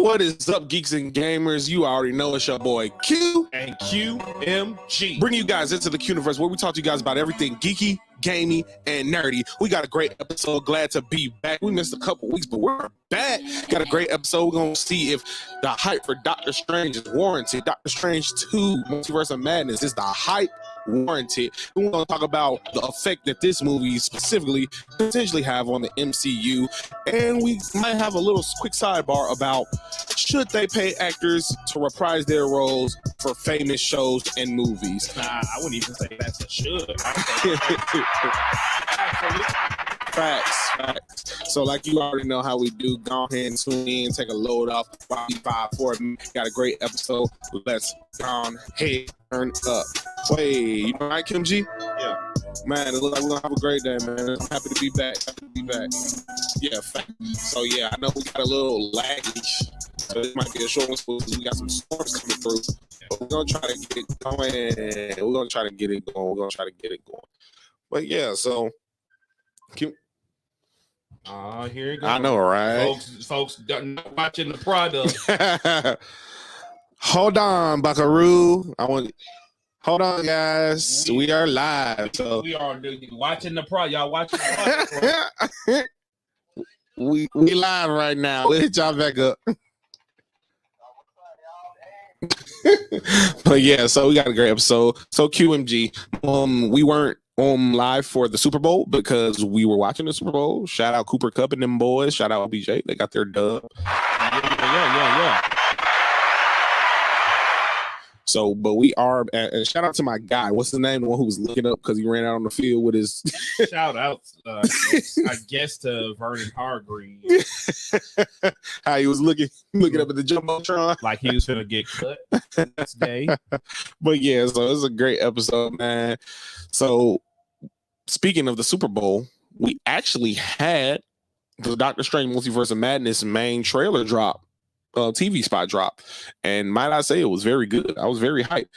What is up, geeks and gamers? You already know it's your boy Q and QMG. Bring you guys into the Quniverse, where we talk to you guys about everything geeky, gamey, and nerdy. We got a great episode. Glad to be back. We missed a couple weeks, but we're back. Got a great episode. We're gonna see if the hype for Doctor Strange is warranted. Doctor Strange 2, Multiverse of Madness, is the hype warranted. We're going to talk about the effect that this movie specifically potentially have on the MCU, and we might have a little quick sidebar about should they pay actors to reprise their roles for famous shows and movies. Nah, I wouldn't even say that's a should. Facts. So like you already know how we do, go ahead and tune in, take a load off, 5 got a great episode. Let's go ahead, turn up. Wait, you know right, Kim G? Yeah. Man, it looks like we're gonna have a great day, man. I'm happy to be back. Yeah, fact. So yeah, I know we got a little laggy, so this might be a short one because we got some storms coming through. But we're gonna try to get it going. We're gonna try to get it going. But yeah, so cute. Here you go. I know, right? Folks not watching the product. Hold on, Buckaroo. Hold on, guys. We are live. So we are watching the product. Y'all watching the product. we live right now. We'll hit y'all back up. But yeah, so we got a great episode. So QMG, we weren't live for the Super Bowl because we were watching the Super Bowl. Shout out Cooper Kupp and them boys. Shout out BJ. They got their dub. Yeah. So, but we are, and shout out to my guy. What's the name? The one who was looking up because he ran out on the field with his. Shout out, I guess, to Vernon Hargreaves. How he was looking up at the jumbotron, like he was gonna get cut next day. But yeah, so it's a great episode, man. So, speaking of the Super Bowl, we actually had the Doctor Strange Multiverse of Madness main trailer drop. TV spot drop, and might I say it was very good. I was very hyped.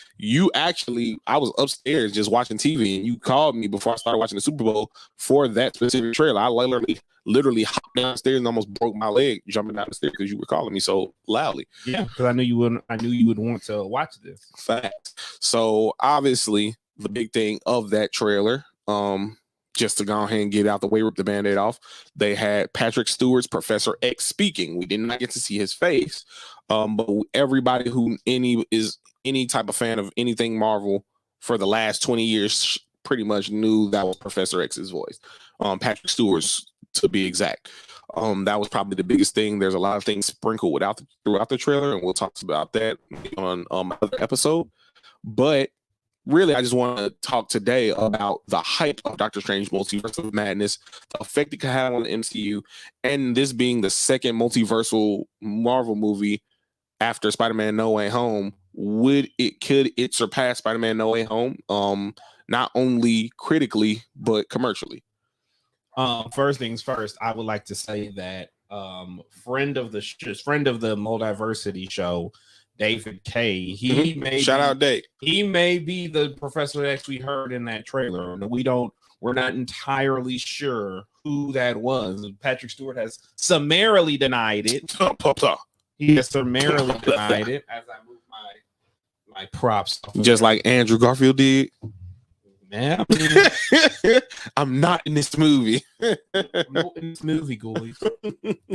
I was upstairs just watching TV, and you called me before I started watching the Super Bowl for that specific trailer. I literally hopped downstairs and almost broke my leg jumping down the stairs because you were calling me so loudly. Yeah, because I knew you would want to watch this. Fact. So obviously the big thing of that trailer, just to go ahead and get out the way, rip the Band-Aid off, they had Patrick Stewart's Professor X speaking. We did not get to see his face, but everybody who is any type of fan of anything Marvel for the last 20 years pretty much knew that was Professor X's voice. Patrick Stewart's, to be exact. That was probably the biggest thing. There's a lot of things sprinkled throughout the trailer, and we'll talk about that on another episode. But really, I just want to talk today about the hype of Doctor Strange Multiverse of Madness, the effect it could have on the MCU, and this being the second multiversal Marvel movie after Spider-Man No Way Home. Could it surpass Spider-Man No Way Home? Not only critically, but commercially. First things first, I would like to say that friend of the Multiversity show, David K. Shout out Dave. He may be the Professor X we heard in that trailer. We're not entirely sure who that was. Patrick Stewart has summarily denied it. He has summarily denied it. As I move my props, just like Andrew Garfield did. Man, I'm not in this movie. I'm not in this movie, ghoulies.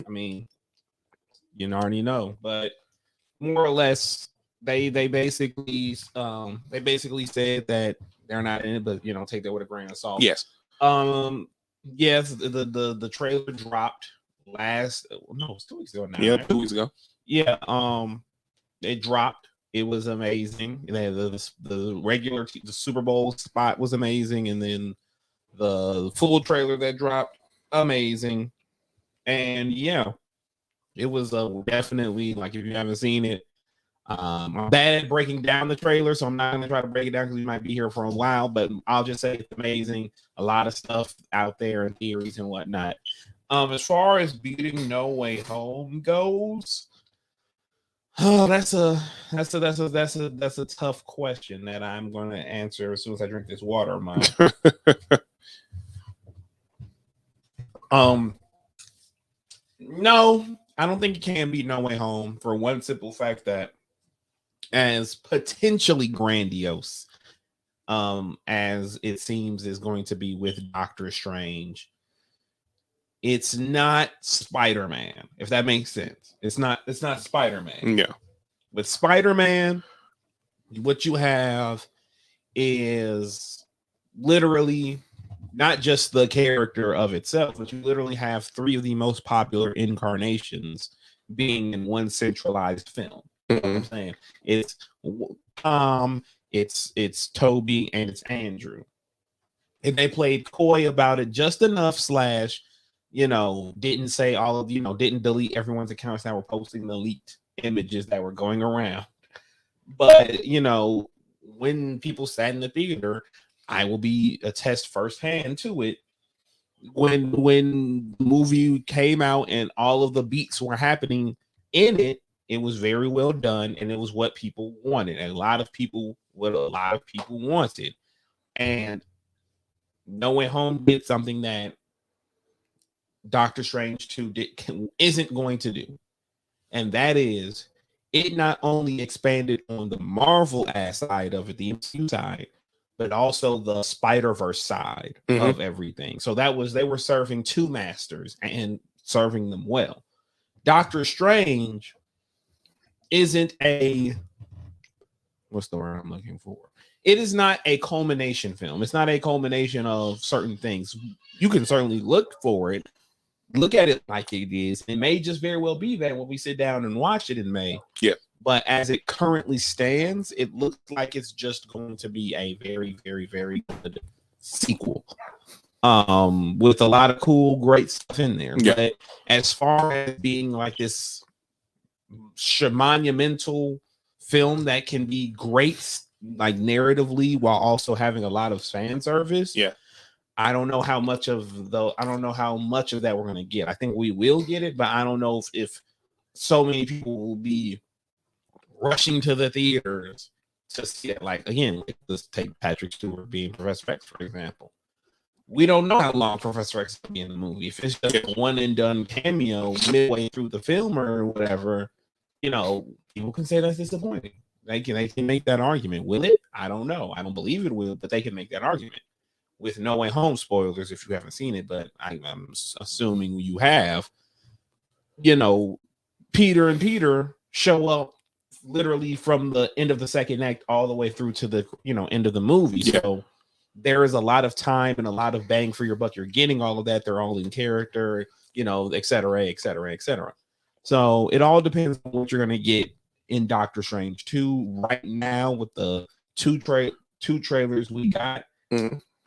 I mean, you already know, but more or less, they basically said that they're not in it, but take that with a grain of salt. Yes. Yes, the trailer dropped it's 2 weeks ago now. Yeah, right? 2 weeks ago. Yeah. It dropped. It was amazing. The Super Bowl spot was amazing, and then the full trailer that dropped, amazing. And yeah, it was definitely, like, if you haven't seen it, I'm bad at breaking down the trailer, so I'm not going to try to break it down because we might be here for a while, but I'll just say it's amazing. A lot of stuff out there and theories and whatnot. As far as beating No Way Home goes, that's a tough question that I'm going to answer as soon as I drink this water of mine. No, I don't think it can be No Way Home for one simple fact that, as potentially grandiose as it seems is going to be with Doctor Strange, it's not Spider-Man, if that makes sense. It's not Spider-Man. Yeah. With Spider-Man, what you have is literally not just the character of itself, but you literally have three of the most popular incarnations being in one centralized film. You know what I'm saying? It's Tom, it's Toby, and it's Andrew. And they played coy about it just enough, slash, didn't say all of, didn't delete everyone's accounts that were posting the leaked images that were going around. But, when people sat in the theater, I will be attest firsthand to it. When the movie came out and all of the beats were happening in it, it was very well done, and it was what people wanted, and a lot of people wanted. And No Way Home did something that Doctor Strange 2 isn't going to do, and that is, it not only expanded on the Marvel ass side of it, the MCU side, but also the Spider-Verse side of everything. So they were serving two masters and serving them well. Doctor Strange isn't what's the word I'm looking for? It is not a culmination film. It's not a culmination of certain things. You can certainly look at it like it is. It may just very well be that when we sit down and watch it in May. Yeah. But as it currently stands, it looks like it's just going to be a very, very, very good sequel. With a lot of cool, great stuff in there. Yeah. But as far as being like this monumental film that can be great, like narratively, while also having a lot of fan service. Yeah. I don't know how much of that we're gonna get. I think we will get it, but I don't know if so many people will be rushing to the theaters to see it. Like, again, let's take Patrick Stewart being Professor X, for example. We don't know how long Professor X will be in the movie. If it's just a one and done cameo midway through the film or whatever, people can say that's disappointing. They can make that argument. Will it? I don't know. I don't believe it will, but they can make that argument. With No Way Home, spoilers if you haven't seen it, but I'm assuming you have. Peter and Peter show up literally from the end of the second act all the way through to the end of the movie. Yeah. So there is a lot of time and a lot of bang for your buck. You're getting all of that. They're all in character, et cetera, et cetera, et cetera. So it all depends on what you're going to get in Doctor Strange 2 right now with the two trailers we got.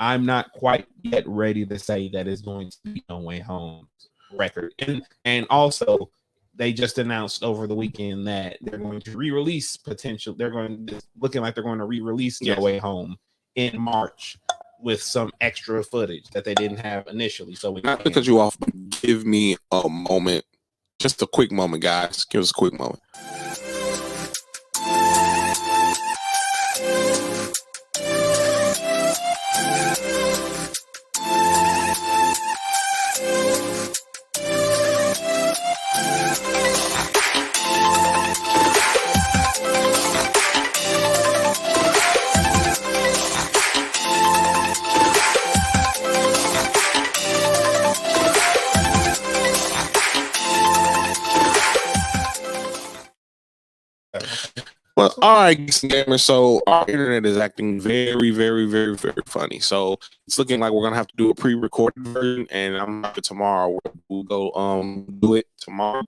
I'm not quite yet ready to say that it's going to be No Way Home's record. And also, they just announced over the weekend that they're going to re-release looking like they're going to re-release No Way Home in March with some extra footage that they didn't have initially. So not to cut you off, but give me a moment, just a quick moment, guys. Give us a quick moment. Well, all right, gamers. So our internet is acting very, very, very, very funny. So it's looking like we're gonna have to do a pre-recorded version, and I'm gonna tomorrow. We'll go do it tomorrow.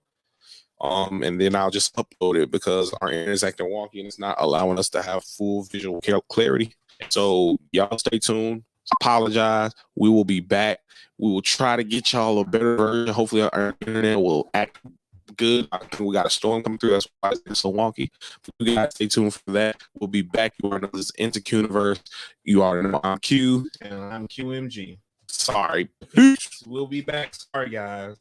And then I'll just upload it because our internet is acting wonky and it's not allowing us to have full visual clarity. So y'all stay tuned. Apologize. We will be back. We will try to get y'all a better version. Hopefully our internet will act good. I think we got a storm coming through. That's why it's so wonky. You guys stay tuned for that. We'll be back. You already know this is INTO the Universe. You already know I'm Q. And I'm QMG. Sorry. We'll be back. Sorry, guys.